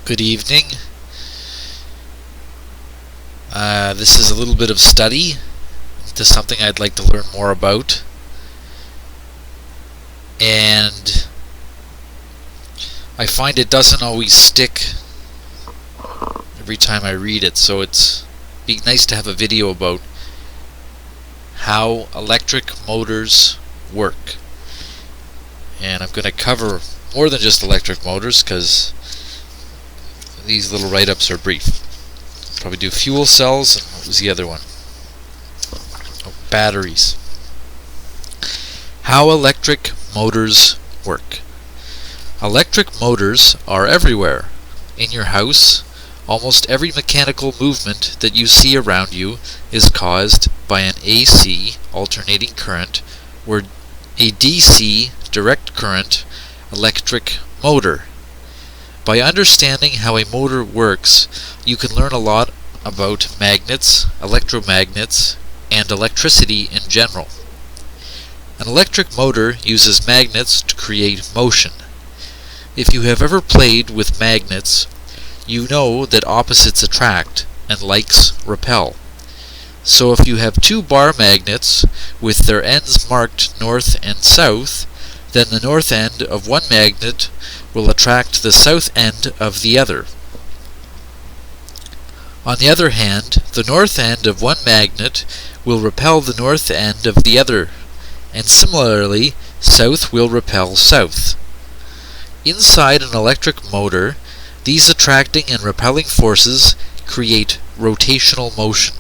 Good evening. This is a little bit of study into something I'd like to learn more about, and I find it doesn't always stick every time I read it, so it'd be nice to have a video about how electric motors work. And I'm going to cover more than just electric motors because these little write-ups are brief. Probably do fuel cells, and what was the other one? Oh, batteries. How electric motors work. Electric motors are everywhere. In your house, almost every mechanical movement that you see around you is caused by an AC, alternating current, or a DC, direct current, electric motor. By understanding how a motor works, you can learn a lot about magnets, electromagnets, and electricity in general. An electric motor uses magnets to create motion. If you have ever played with magnets, you know that opposites attract and likes repel. So if you have two bar magnets with their ends marked north and south, then the north end of one magnet will attract the south end of the other. On the other hand, the north end of one magnet will repel the north end of the other, and similarly, south will repel south. Inside an electric motor, these attracting and repelling forces create rotational motion.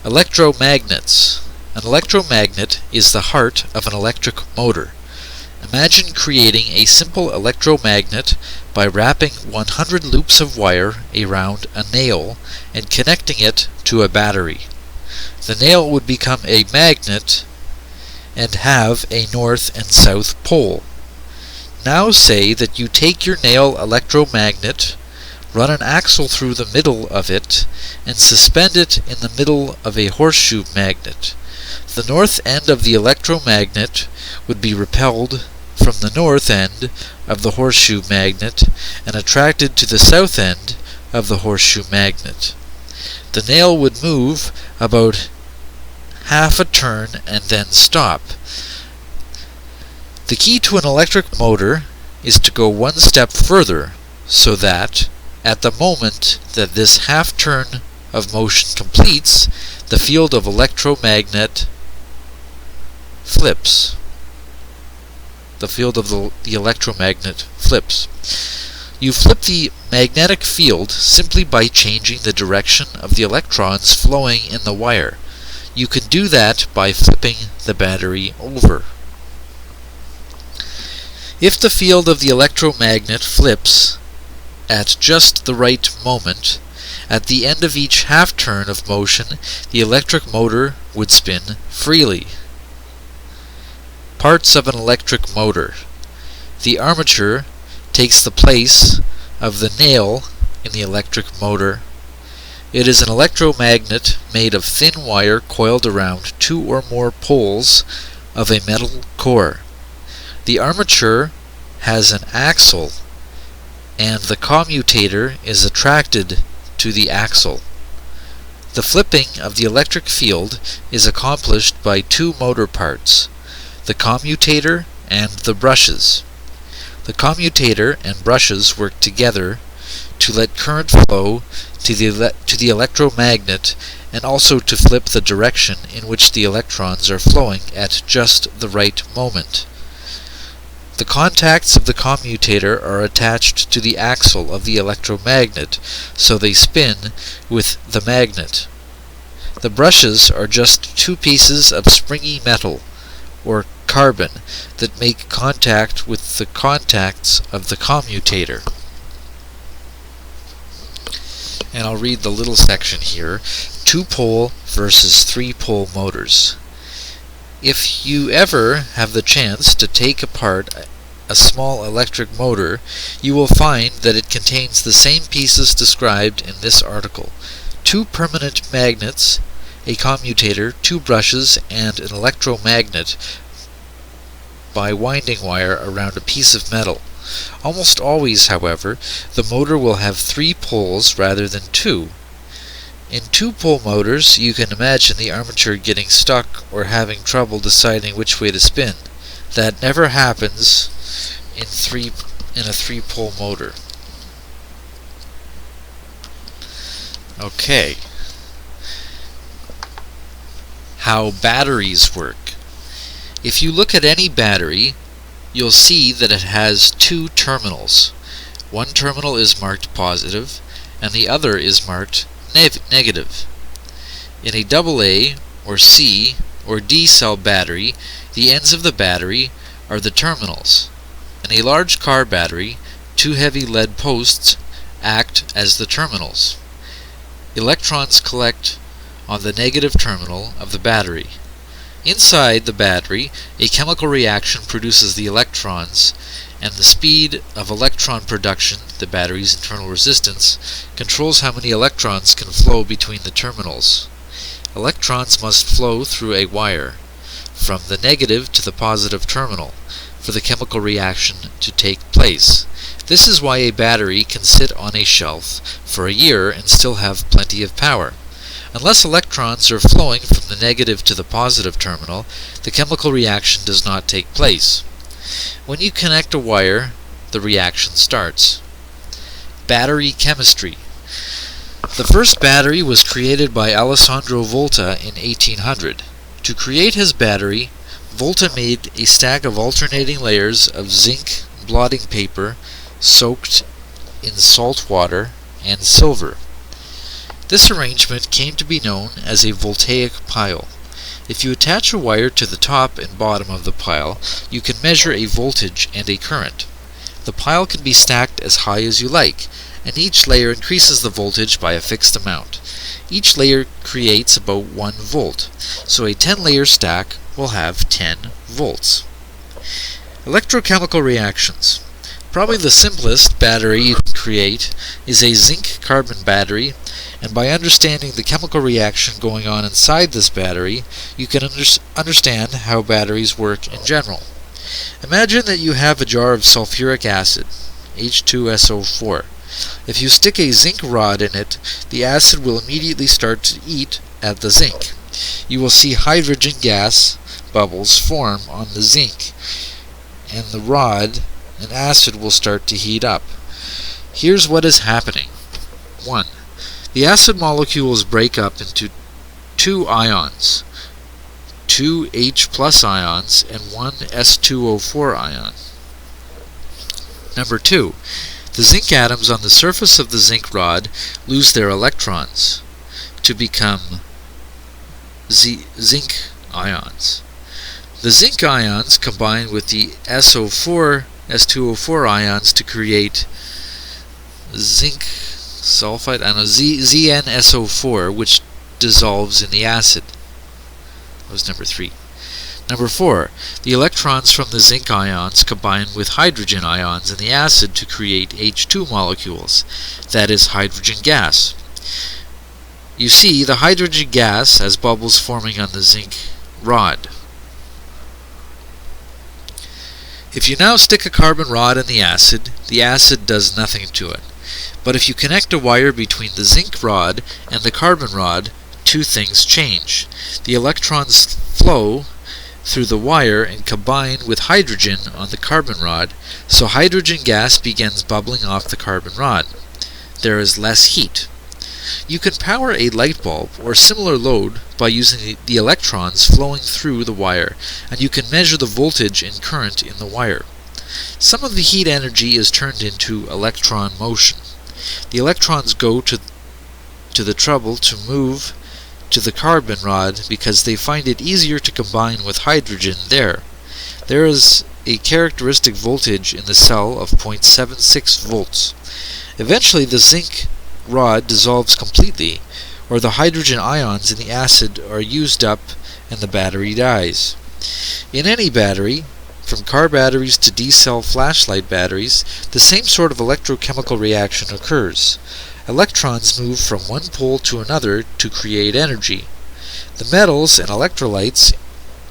Electromagnets. An electromagnet is the heart of an electric motor. Imagine creating a simple electromagnet by wrapping 100 loops of wire around a nail and connecting it to a battery. The nail would become a magnet and have a north and south pole. Now say that you take your nail electromagnet, run an axle through the middle of it, and suspend it in the middle of a horseshoe magnet. The north end of the electromagnet would be repelled from the north end of the horseshoe magnet and attracted to the south end of the horseshoe magnet. The nail would move about half a turn and then stop. The key to an electric motor is to go one step further, so that, at the moment that this half turn of motion completes, the field of electromagnet flips. The field of the electromagnet flips. You flip the magnetic field simply by changing the direction of the electrons flowing in the wire. You can do that by flipping the battery over. If the field of the electromagnet flips at just the right moment, at the end of each half turn of motion, the electric motor would spin freely. Parts of an electric motor. The armature takes the place of the nail in the electric motor. It is an electromagnet made of thin wire coiled around two or more poles of a metal core. The armature has an axle, and the commutator is attracted to the axle. The flipping of the electric field is accomplished by two motor parts, the commutator and the brushes. The commutator and brushes work together to let current flow to the electromagnet and also to flip the direction in which the electrons are flowing at just the right moment. The contacts of the commutator are attached to the axle of the electromagnet, so they spin with the magnet. The brushes are just two pieces of springy metal, or carbon, that make contact with the contacts of the commutator. And I'll read the little section here, 2-pole versus 3-pole motors. If you ever have the chance to take apart a small electric motor, you will find that it contains the same pieces described in this article. 2 permanent magnets, a commutator, 2 brushes, and an electromagnet by winding wire around a piece of metal. Almost always, however, the motor will have 3 poles rather than 2. In 2-pole motors, you can imagine the armature getting stuck or having trouble deciding which way to spin. That never happens in a 3-pole motor. Okay. How batteries work. If you look at any battery, you'll see that it has 2 terminals. One terminal is marked positive, and the other is marked negative. In a AA, or C, or D cell battery, the ends of the battery are the terminals. In a large car battery, 2 heavy lead posts act as the terminals. Electrons collect on the negative terminal of the battery. Inside the battery, a chemical reaction produces the electrons, and the speed of electron production, the battery's internal resistance, controls how many electrons can flow between the terminals. Electrons must flow through a wire from the negative to the positive terminal for the chemical reaction to take place. This is why a battery can sit on a shelf for a year and still have plenty of power. Unless electrons are flowing from the negative to the positive terminal, the chemical reaction does not take place. When you connect a wire, the reaction starts. Battery chemistry. The first battery was created by Alessandro Volta in 1800. To create his battery, Volta made a stack of alternating layers of zinc blotting paper soaked in salt water and silver. This arrangement came to be known as a voltaic pile. If you attach a wire to the top and bottom of the pile, you can measure a voltage and a current. The pile can be stacked as high as you like, and each layer increases the voltage by a fixed amount. Each layer creates about 1 volt, so a 10-layer stack will have 10 volts. Electrochemical reactions. Probably the simplest battery you can create is a zinc-carbon battery, and by understanding the chemical reaction going on inside this battery, you can understand how batteries work in general. Imagine that you have a jar of sulfuric acid, H2SO4. If you stick a zinc rod in it, the acid will immediately start to eat at the zinc. You will see hydrogen gas bubbles form on the zinc, and the rod and acid will start to heat up. Here's what is happening. 1. The acid molecules break up into 2 ions, 2 H+ ions and 1 S2O4 ion. Number 2. The zinc atoms on the surface of the zinc rod lose their electrons to become zinc ions. The zinc ions combine with the S2O4 ions to create zinc sulfide, ZnSO4, which dissolves in the acid. That was number 3. Number 4. The electrons from the zinc ions combine with hydrogen ions in the acid to create H2 molecules, that is hydrogen gas. You see the hydrogen gas as bubbles forming on the zinc rod. If you now stick a carbon rod in the acid does nothing to it. But if you connect a wire between the zinc rod and the carbon rod, 2 things change. The electrons flow through the wire and combine with hydrogen on the carbon rod, so hydrogen gas begins bubbling off the carbon rod. There is less heat. You can power a light bulb or similar load by using the electrons flowing through the wire, and you can measure the voltage and current in the wire. Some of the heat energy is turned into electron motion. The electrons go to the trouble to move to the carbon rod because they find it easier to combine with hydrogen there. There is a characteristic voltage in the cell of 0.76 volts. Eventually the zinc rod dissolves completely, or the hydrogen ions in the acid are used up and the battery dies. In any battery, from car batteries to D-cell flashlight batteries, the same sort of electrochemical reaction occurs. Electrons move from one pole to another to create energy. The metals and electrolytes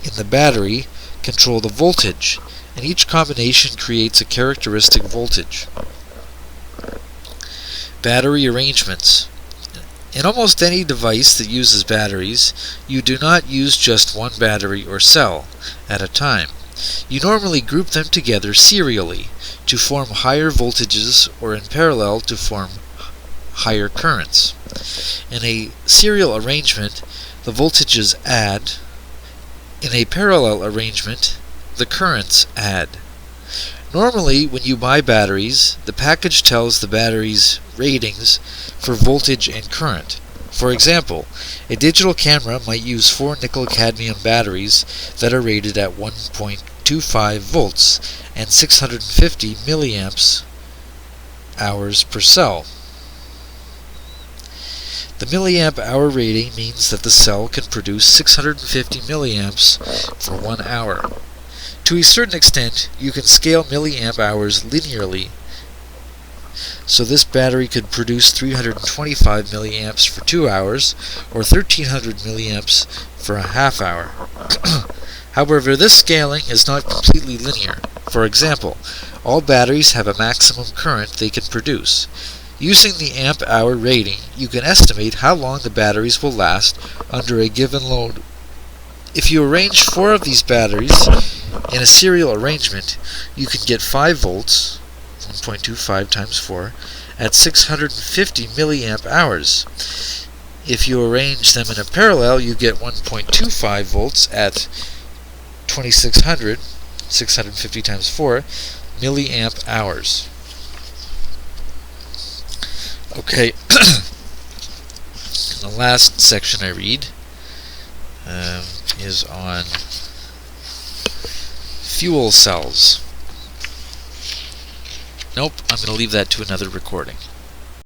in the battery control the voltage, and each combination creates a characteristic voltage. Battery arrangements. In almost any device that uses batteries, you do not use just one battery or cell at a time. You normally group them together serially to form higher voltages or in parallel to form higher currents. In a serial arrangement, the voltages add. In a parallel arrangement, the currents add. Normally, when you buy batteries, the package tells the battery's ratings for voltage and current. For example, a digital camera might use 4 nickel-cadmium batteries that are rated at 1.25 volts and 650 milliamps hours per cell. The milliamp hour rating means that the cell can produce 650 milliamps for 1 hour. To a certain extent, you can scale milliamp hours linearly, so this battery could produce 325 milliamps for 2 hours, or 1300 milliamps for a half hour. However, this scaling is not completely linear. For example, all batteries have a maximum current they can produce. Using the amp-hour rating, you can estimate how long the batteries will last under a given load. If you arrange 4 of these batteries in a serial arrangement, you can get 5 volts, 1.25 times 4, at 650 milliamp hours. If you arrange them in a parallel, you get 1.25 volts at 2600, 650 times 4, milliamp hours. Okay, the last section I read is on fuel cells. Nope, I'm going to leave that to another recording.